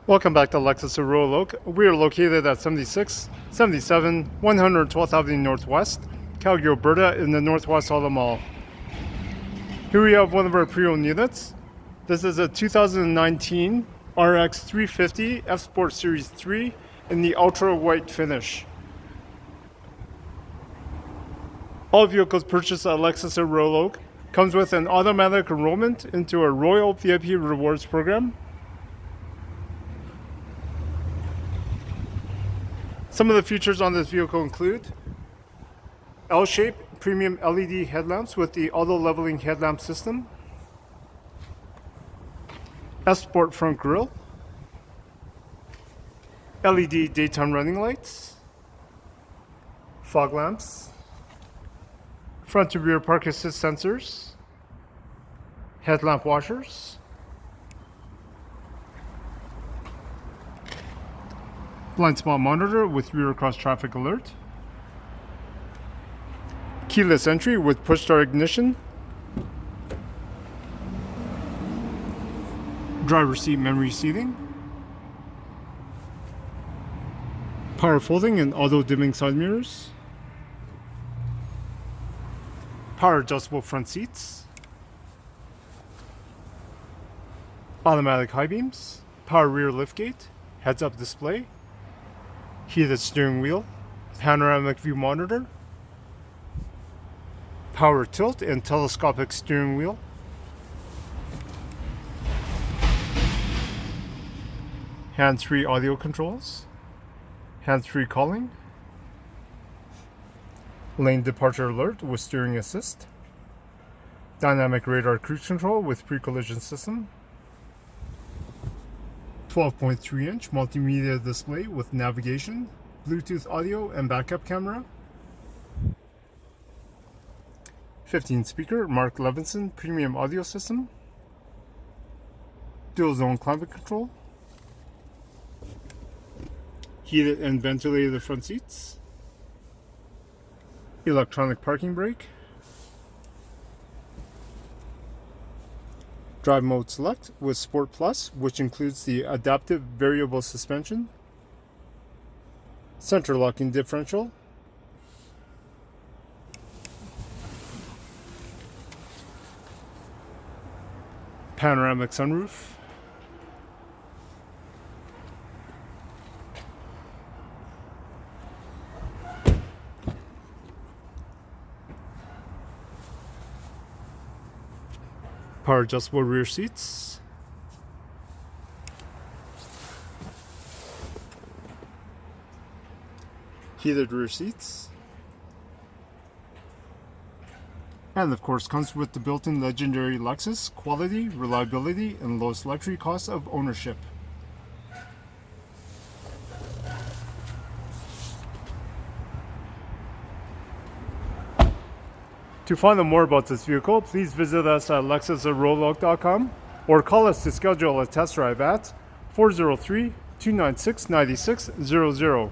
Welcome back to Lexus Royal. We are located at 7677 112th Avenue Northwest, Calgary, Alberta, in the Northwest Auto Mall. Here we have one of our pre-owned units. This is a 2019 RX 350 F Sport Series 3 in the ultra white finish. All vehicles purchased at Lexus Royal comes with an automatic enrollment into a Royal VIP Rewards program. Some of the features on this vehicle include L-shape premium LED headlamps with the auto leveling headlamp system, S-Sport front grille, LED daytime running lights, fog lamps, front to rear park assist sensors, headlamp washers, blind spot monitor with rear cross traffic alert, keyless entry with push start ignition, driver seat memory seating, power folding and auto dimming side mirrors, power adjustable front seats, automatic high beams, power rear liftgate, heads up display, heated steering wheel, panoramic view monitor, power tilt and telescopic steering wheel, hands-free audio controls, hands-free calling, lane departure alert with steering assist, dynamic radar cruise control with pre-collision system, 12.3-inch multimedia display with navigation, Bluetooth audio and backup camera, 15-speaker Mark Levinson premium audio system, dual zone climate control, heated and ventilated front seats, electronic parking brake, drive mode select with Sport Plus, which includes the adaptive variable suspension, center locking differential, panoramic sunroof, power adjustable rear seats, heated rear seats, and of course comes with the built-in legendary Lexus quality, reliability, and lowest luxury cost of ownership. To find out more about this vehicle, please visit us at lexusroyal.com or call us to schedule a test drive at 403-296-9600.